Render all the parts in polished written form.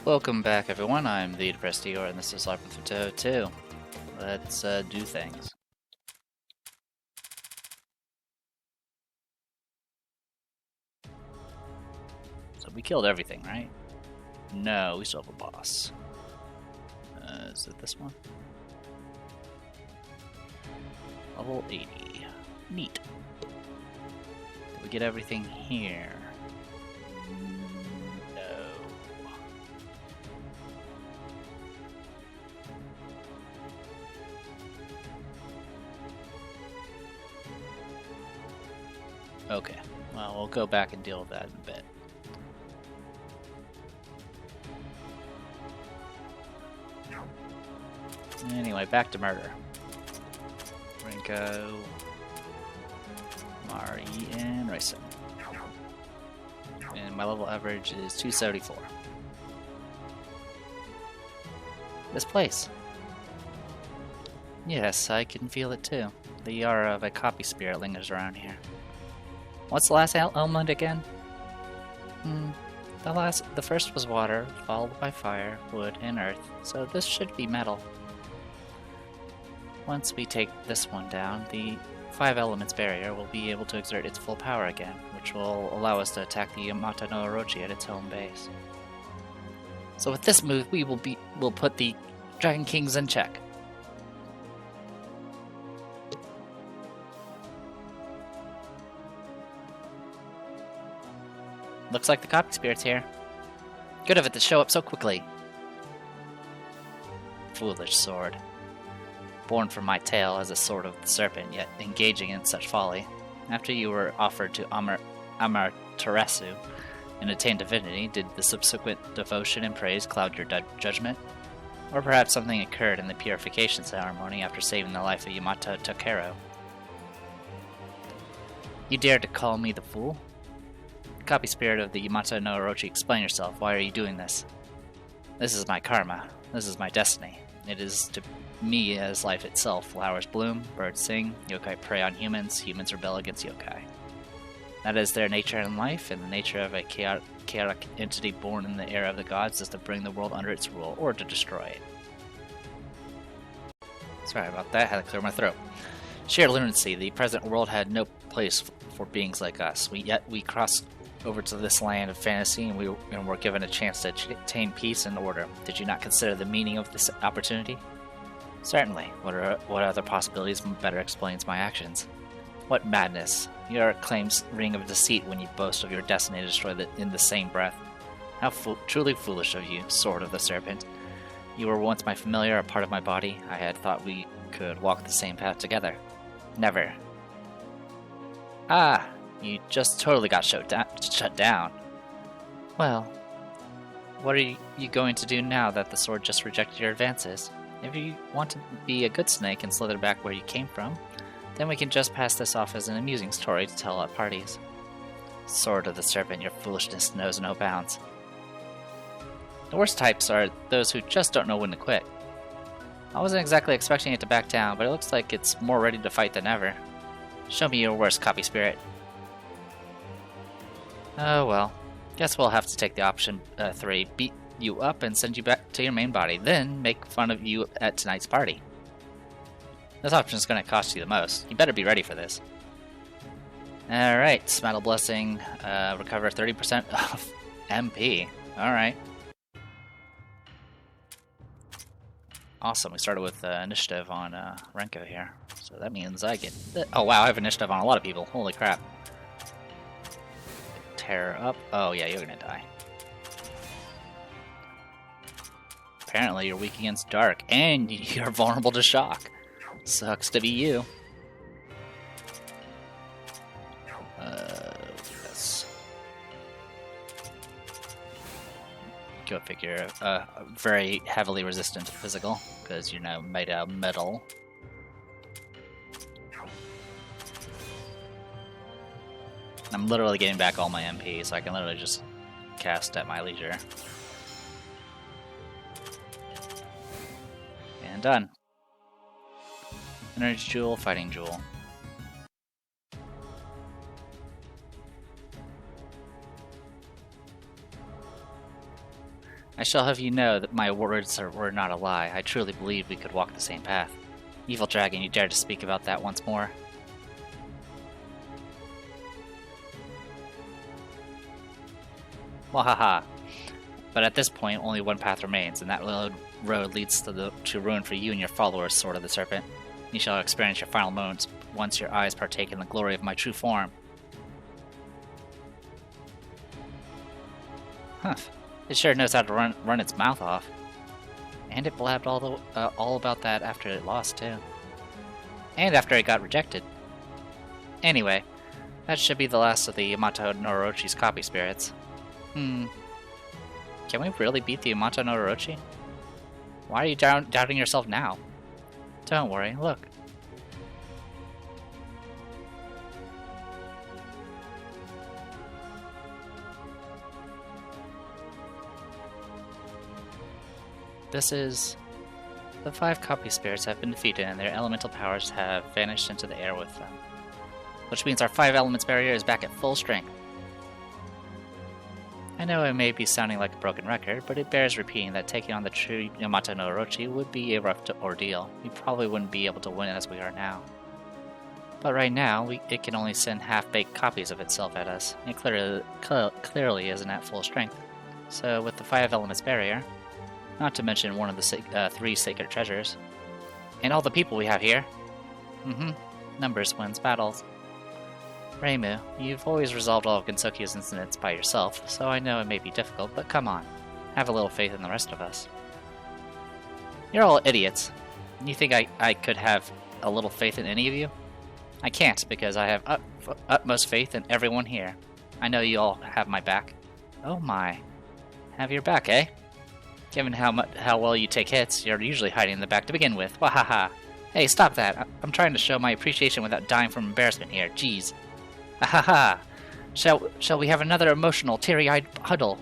Welcome back, everyone. I'm the Depressed Eeyore, and this is Labyrinth for Touhou 2. Let's do things. So we killed everything, right? No, we still have a boss. Is it this one? Level 80. Neat. Did we get everything here? No. Okay, well, we'll go back and deal with that in a bit. Anyway, back to murder. Rinko, Mari, and Raisen. And my level average is 274. This place. Yes, I can feel it too. The aura of a copy spirit lingers around here. What's the last element again? The first was water, followed by fire, wood, and earth, so this should be metal. Once we take this one down, the 5 elements barrier will be able to exert its full power again, which will allow us to attack the Yamato no Orochi at its home base. So with this move, we'll put the Dragon Kings in check. Looks like the copy spirit's here. Good of it to show up so quickly. Foolish sword. Born from my tail as a sword of the serpent, yet engaging in such folly. After you were offered to Amaterasu and attained divinity, did the subsequent devotion and praise cloud your judgment? Or perhaps something occurred in the purification ceremony after saving the life of Yamato Takero? You dared to call me the fool? Copy spirit of the Yamato no Orochi, explain yourself. Why are you doing this? This is my karma. This is my destiny. It is to me as life itself. Flowers bloom, birds sing, yokai prey on humans, humans rebel against yokai. That is their nature in life, and the nature of a chaotic entity born in the era of the gods is to bring the world under its rule, or to destroy it. Sorry about that, had to clear my throat. Sheer lunacy, the present world had no place for beings like us, yet we crossed over to this land of fantasy and were given a chance to attain peace and order. Did you not consider the meaning of this opportunity? Certainly. What other possibilities better explains my actions? What madness! Your claims ring of deceit when you boast of your destiny to destroy in the same breath. How truly foolish of you, sword of the serpent. You were once my familiar, a part of my body. I had thought we could walk the same path together. Never. Ah! You just totally got shut down. Well, what are you going to do now that the sword just rejected your advances? If you want to be a good snake and slither back where you came from, then we can just pass this off as an amusing story to tell at parties. Sword of the serpent, your foolishness knows no bounds. The worst types are those who just don't know when to quit. I wasn't exactly expecting it to back down, but it looks like it's more ready to fight than ever. Show me your worst, copy spirit. Oh well, guess we'll have to take the option 3, beat you up and send you back to your main body, then make fun of you at tonight's party. This option is going to cost you the most. You better be ready for this. Alright, Metal Blessing, recover 30% of MP. Alright. Awesome, we started with initiative on Renko here. So that means I get... Oh wow, I have initiative on a lot of people. Holy crap. Terror up. Oh yeah, you're gonna die. Apparently you're weak against dark, and you're vulnerable to shock. Sucks to be you. Yes. Go figure. Very heavily resistant to physical, because you know, made out of metal. I'm literally getting back all my MP, so I can literally just cast at my leisure. And done. Energy Jewel, Fighting Jewel. I shall have you know that my words were not a lie. I truly believed we could walk the same path. Evil dragon, you dare to speak about that once more? Wahaha. But at this point, only one path remains, and that road leads to ruin for you and your followers, Sword of the Serpent. You shall experience your final moments once your eyes partake in the glory of my true form. Huh. It sure knows how to run its mouth off. And it blabbed all about that after it lost, too. And after it got rejected. Anyway, that should be the last of the Yamato no Orochi's copy spirits. Can we really beat the Yamato no Orochi? Why are you doubting yourself now? Don't worry, look. This is... The 5 copy spirits have been defeated and their elemental powers have vanished into the air with them. Which means our 5 elements barrier is back at full strength. I know it may be sounding like a broken record, but it bears repeating that taking on the true Yamato no Orochi would be a rough ordeal. We probably wouldn't be able to win as we are now. But right now, it can only send half-baked copies of itself at us. It clearly isn't at full strength. So with the 5 elements barrier, not to mention one of the 3 sacred treasures, and all the people we have here, numbers wins battles. Reimu, you've always resolved all of Gensoki's incidents by yourself, so I know it may be difficult, but come on. Have a little faith in the rest of us. You're all idiots. You think I could have a little faith in any of you? I can't, because I have utmost faith in everyone here. I know you all have my back. Oh my. Have your back, eh? Given how well you take hits, you're usually hiding in the back to begin with. Wahaha. Hey, stop that. I'm trying to show my appreciation without dying from embarrassment here. Jeez. Ahaha! Shall we have another emotional, teary-eyed huddle?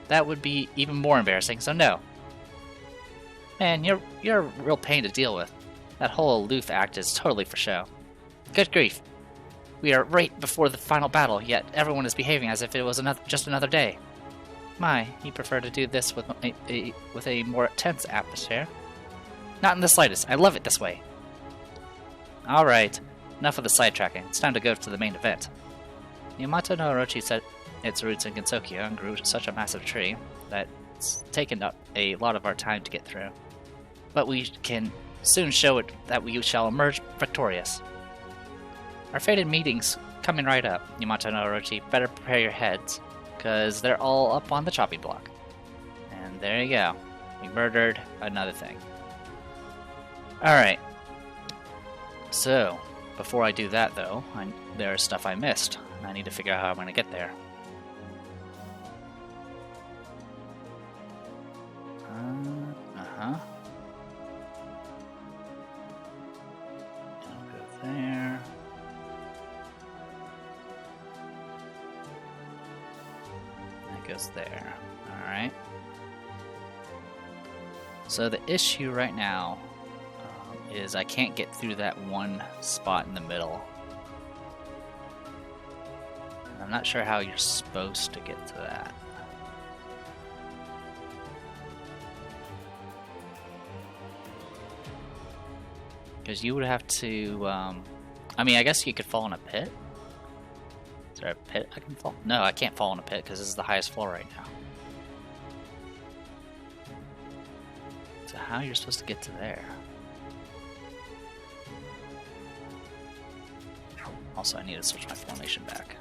That would be even more embarrassing, so no. Man, you're a real pain to deal with. That whole aloof act is totally for show. Good grief. We are right before the final battle, yet everyone is behaving as if it was just another day. My, you prefer to do this with a more tense atmosphere. Not in the slightest. I love it this way. Alright. Enough of the sidetracking. It's time to go to the main event. Yamato no Orochi set its roots in Gensokyo and grew such a massive tree that it's taken up a lot of our time to get through. But we can soon show it that we shall emerge victorious. Our fated meeting's coming right up. Yamato no Orochi, better prepare your heads, because they're all up on the chopping block. And there you go. We murdered another thing. Alright. So... before I do that, though, there's stuff I missed, and I need to figure out how I'm going to get there. I'll go there. That goes there. Alright. So the issue right now is I can't get through that one spot in the middle. And I'm not sure how you're supposed to get to that. Because you would have to, I mean, I guess you could fall in a pit? Is there a pit I can fall? No, I can't fall in a pit because this is the highest floor right now. So how you're supposed to get to there? Also, I need to switch my formation back.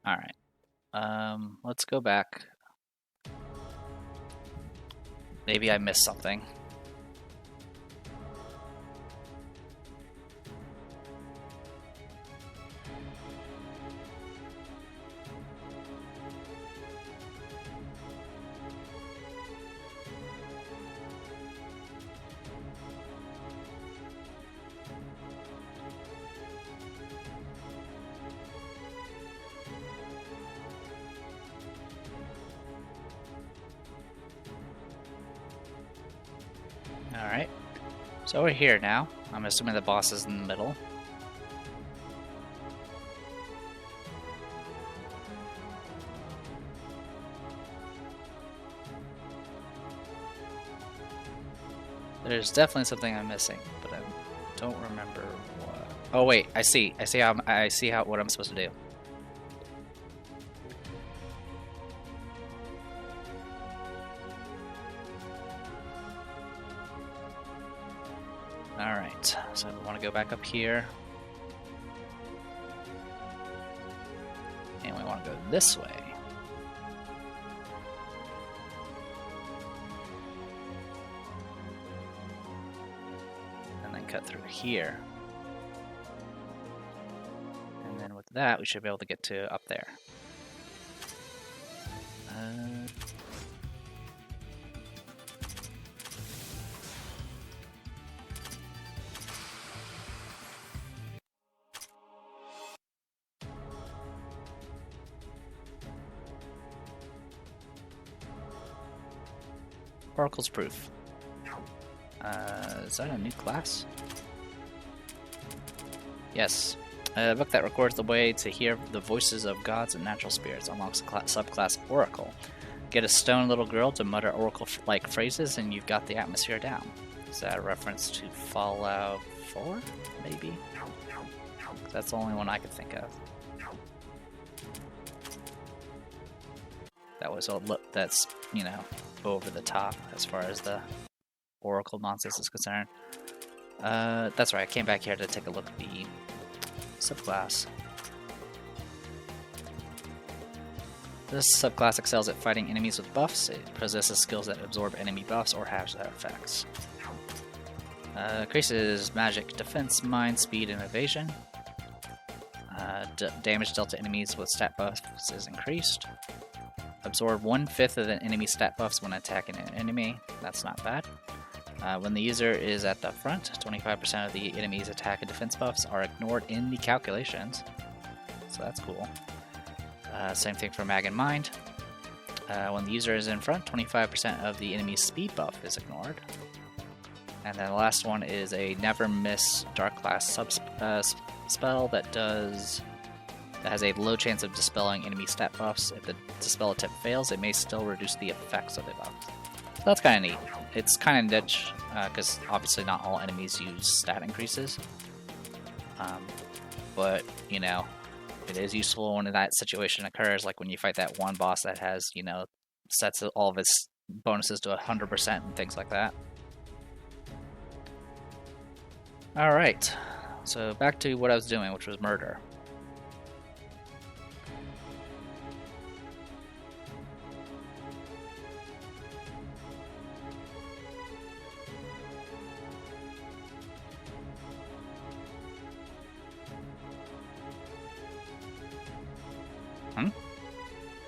Alright. Let's go back. Maybe I missed something. Alright, so we're here now. I'm assuming the boss is in the middle. There's definitely something I'm missing, but I don't remember what. Oh wait, I see how what I'm supposed to do. Alright, so we want to go back up here. And we want to go this way. And then cut through here. And then with that, we should be able to get to up there. Oracle's Proof. Is that a new class? Yes. A book that records the way to hear the voices of gods and natural spirits. Unlocks a subclass Oracle. Get a stone little girl to mutter Oracle-like phrases and you've got the atmosphere down. Is that a reference to Fallout 4? Maybe? That's the only one I could think of. That was that's, you know, over the top as far as the Oracle nonsense is concerned. That's right, I came back here to take a look at the subclass. This subclass excels at fighting enemies with buffs. It possesses skills that absorb enemy buffs or have their effects. Increases magic defense, mind, speed, and evasion. Damage dealt to enemies with stat buffs is increased. Absorb 1/5 of the enemy stat buffs when attacking an enemy. That's not bad. When the user is at the front, 25% of the enemy's attack and defense buffs are ignored in the calculations. So that's cool. Same thing for Mag and Mind. When the user is in front, 25% of the enemy's speed buff is ignored. And then the last one is a Never Miss Dark Class spell that has a low chance of dispelling enemy stat buffs. If the dispel attempt fails, it may still reduce the effects of the buff. So that's kind of neat. It's kind of niche, because obviously not all enemies use stat increases. But, you know, it is useful when that situation occurs, like when you fight that one boss that has, you know, sets all of its bonuses to 100% and things like that. Alright, so back to what I was doing, which was murder.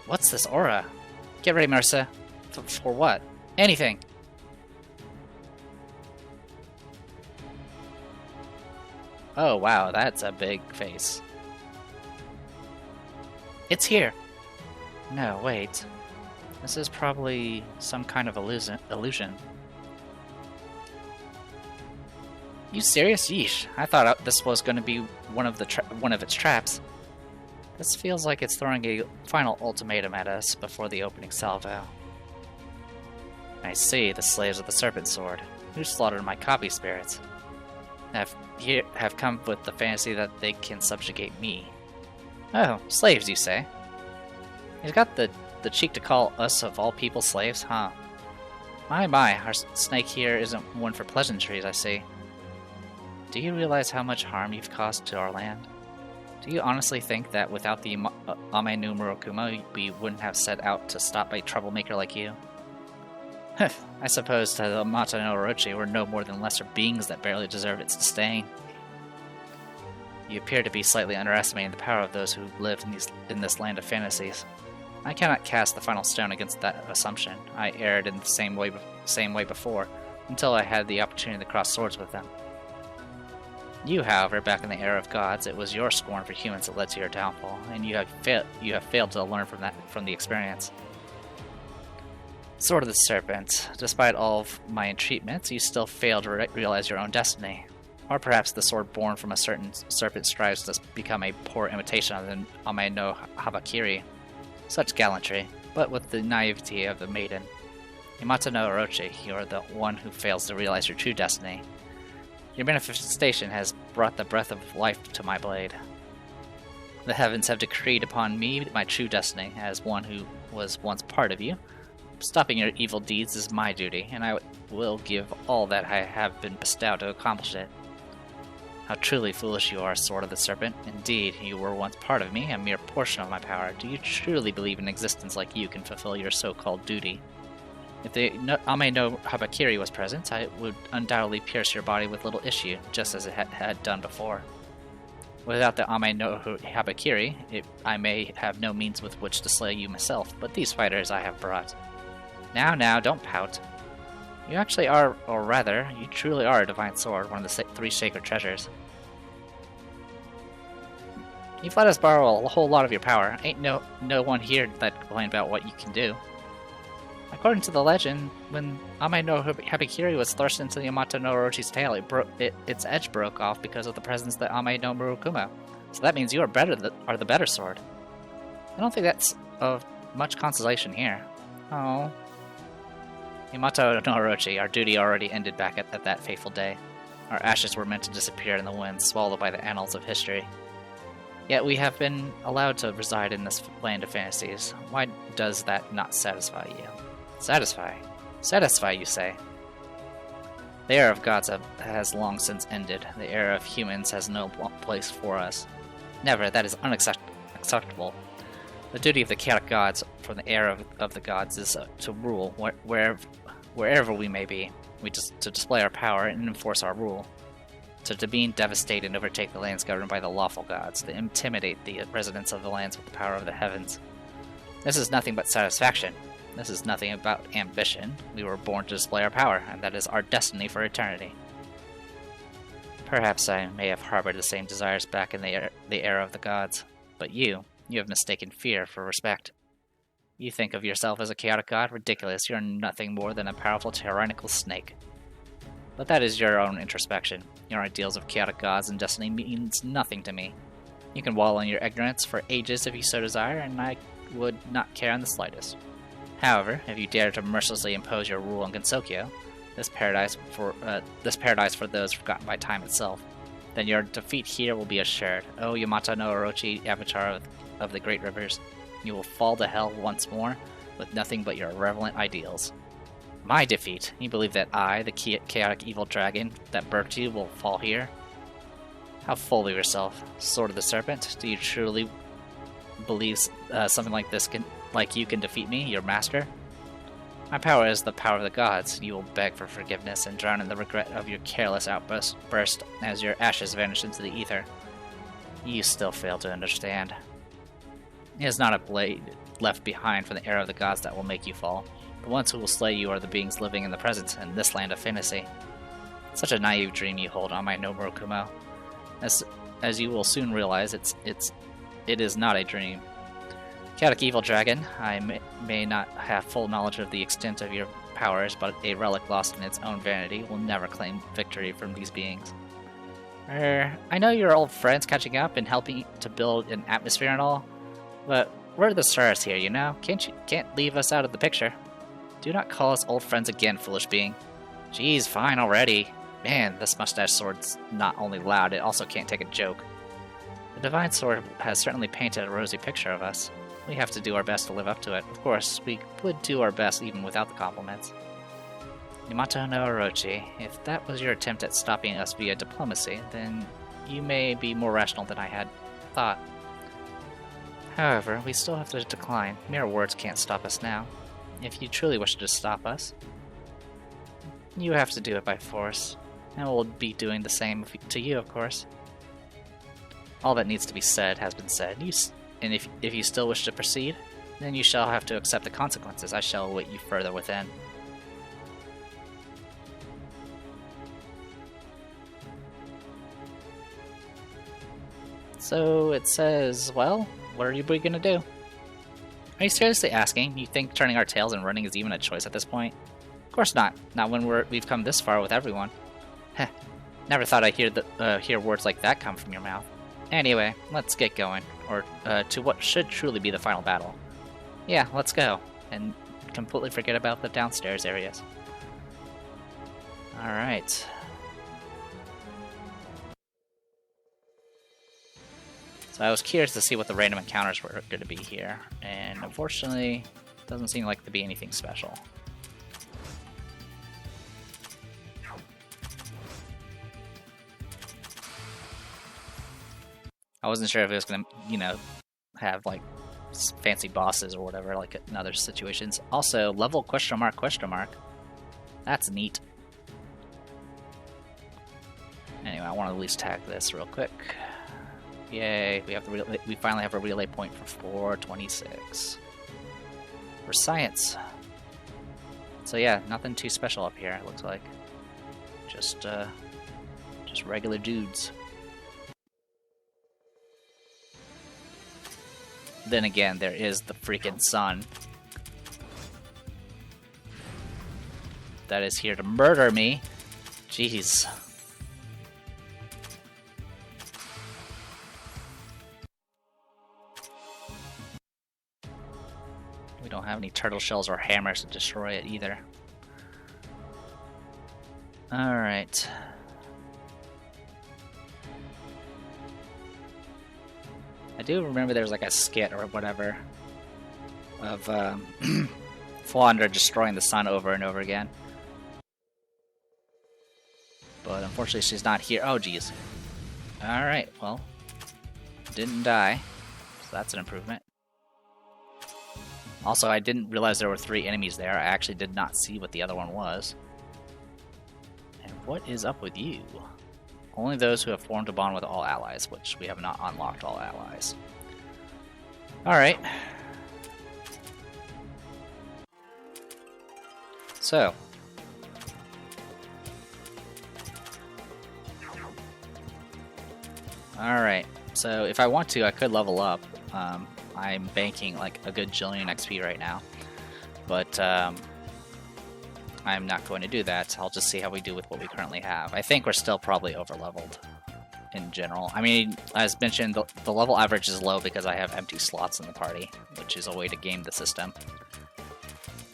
What's this aura? Get ready, Marissa. For what? Anything. Oh wow, that's a big face. It's here! No, wait. This is probably some kind of illusion. You serious? Yeesh. I thought this was going to be one of its traps. This feels like it's throwing a final ultimatum at us before the opening salvo. I see, the slaves of the Serpent Sword, who slaughtered my copy spirits, have come with the fantasy that they can subjugate me. Oh, slaves, you say? He's got the cheek to call us of all people slaves, huh? My, our snake here isn't one for pleasantries, I see. Do you realize how much harm you've caused to our land? Do you honestly think that without the Ame no Murokuma, we wouldn't have set out to stop a troublemaker like you? I suppose that the Mata no Orochi were no more than lesser beings that barely deserve its disdain. You appear to be slightly underestimating the power of those who live in this land of fantasies. I cannot cast the final stone against that assumption. I erred in the same way before, until I had the opportunity to cross swords with them. You, however, back in the era of gods, it was your scorn for humans that led to your downfall, and you have failed to learn from the experience. Sword of the Serpent, despite all of my entreatments, you still failed to realize your own destiny. Or perhaps the sword born from a certain serpent strives to become a poor imitation of the Ame no Habakiri. Such gallantry, but with the naivety of the maiden. Yamato no Orochi, you are the one who fails to realize your true destiny. Your manifestation has brought the breath of life to my blade. The heavens have decreed upon me my true destiny as one who was once part of you. Stopping your evil deeds is my duty, and I will give all that I have been bestowed to accomplish it. How truly foolish you are, Sword of the Serpent. Indeed, you were once part of me, a mere portion of my power. Do you truly believe an existence like you can fulfill your so-called duty? If the Ame no Habakiri was present, I would undoubtedly pierce your body with little issue, just as it had done before. Without the Ame no Habakiri, I may have no means with which to slay you myself, but these fighters I have brought. Now, don't pout. You actually are, or rather, you truly are a divine sword, one of the three sacred treasures. You've let us borrow a whole lot of your power. Ain't no one here that complained about what you can do. According to the legend, when Ame no Habakiri was thrust into the Yamato no Orochi's tail, its edge broke off because of the presence of the Ame no Murukuma. So that means you are the better sword. I don't think that's of much consolation here. Oh. Yamato no Orochi, our duty already ended back at that fateful day. Our ashes were meant to disappear in the wind, swallowed by the annals of history. Yet we have been allowed to reside in this land of fantasies. Why does that not satisfy you? Satisfy? Satisfy, you say? The era of gods has long since ended. The era of humans has no place for us. Never, that is unacceptable. The duty of the chaotic gods from the era of the gods is to rule wherever we may be, to display our power and enforce our rule, to demean, devastate, and overtake the lands governed by the lawful gods, to intimidate the residents of the lands with the power of the heavens. This is nothing but satisfaction. This is nothing about ambition. We were born to display our power, and that is our destiny for eternity. Perhaps I may have harbored the same desires back in the era of the gods, but you have mistaken fear for respect. You think of yourself as a chaotic god? Ridiculous, you're nothing more than a powerful tyrannical snake. But that is your own introspection. Your ideals of chaotic gods and destiny means nothing to me. You can wallow in your ignorance for ages if you so desire, and I would not care in the slightest. However, if you dare to mercilessly impose your rule on Gensokyo, this paradise for those forgotten by time itself, then your defeat here will be assured. O Yamato no Orochi, avatar of the great rivers, you will fall to hell once more, with nothing but your irreverent ideals. My defeat? You believe that I, the chaotic evil dragon that birthed you, will fall here? How full of yourself, Sword of the Serpent. Do you truly believe something like this you can defeat me, your master? My power is the power of the gods. You will beg for forgiveness and drown in the regret of your careless outburst as your ashes vanish into the ether. You still fail to understand. It is not a blade left behind from the era of the gods that will make you fall. The ones who will slay you are the beings living in the present in this land of fantasy. Such a naive dream you hold on my no Murakumo. As you will soon realize, it is not a dream. Chaotic evil dragon, I may not have full knowledge of the extent of your powers, but a relic lost in its own vanity will never claim victory from these beings. I know you're old friends catching up and helping to build an atmosphere and all, but we're the stars here, you know? Can't leave us out of the picture. Do not call us old friends again, foolish being. Geez, fine already. Man, this mustache sword's not only loud, it also can't take a joke. The Divine Sword has certainly painted a rosy picture of us. We have to do our best to live up to it. Of course, we would do our best even without the compliments. Yamato no Orochi, if that was your attempt at stopping us via diplomacy, then you may be more rational than I had thought. However, we still have to decline. Mere words can't stop us now. If you truly wish to stop us, you have to do it by force, and we'll be doing the same to you, of course. All that needs to be said has been said, and if you still wish to proceed, then you shall have to accept the consequences. I shall await you further within. So it says, well, what are you gonna do? Are you seriously asking? You think turning our tails and running is even a choice at this point? Of course not. Not when we've come this far with everyone. Heh. Never thought I'd hear words like that come from your mouth. Anyway, let's get going, or to what should truly be the final battle. Yeah, let's go, and completely forget about the downstairs areas. Alright. So I was curious to see what the random encounters were going to be here, and unfortunately, it doesn't seem like to be anything special. I wasn't sure if it was going to, you know, have like fancy bosses or whatever, like in other situations. Also, level question mark question mark. That's neat. Anyway, I want to at least tag this real quick. Yay! We finally have a relay point for 426 for science. So yeah, nothing too special up here. It looks like just regular dudes. Then again, there is the freaking sun that is here to murder me. Jeez. We don't have any turtle shells or hammers to destroy it either. Alright. I do remember there's like a skit or whatever of Flounder destroying the sun over and over again. But unfortunately she's not here. Oh geez. Alright, well. Didn't die. So that's an improvement. Also, I didn't realize there were 3 enemies there. I actually did not see what the other one was. And what is up with you? Only those who have formed a bond with all allies, which we have not unlocked all allies. Alright. So. Alright. So, if I want to, I could level up. I'm banking like a good jillion XP right now. But, I'm not going to do that. I'll just see how we do with what we currently have. I think we're still probably over-leveled in general. I mean, as mentioned, the level average is low because I have empty slots in the party, which is a way to game the system.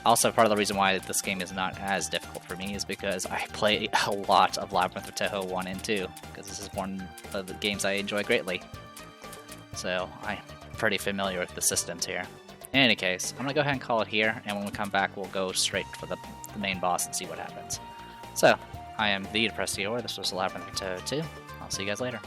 Also, part of the reason why this game is not as difficult for me is because I play a lot of Labyrinth of Touhou 1 and 2, because this is one of the games I enjoy greatly. So, I'm pretty familiar with the systems here. In any case, I'm going to go ahead and call it here, and when we come back, we'll go straight for the main boss and see what happens. So, I am the Depressed Eeyore. This was Labyrinth of Touhou 2. I'll see you guys later.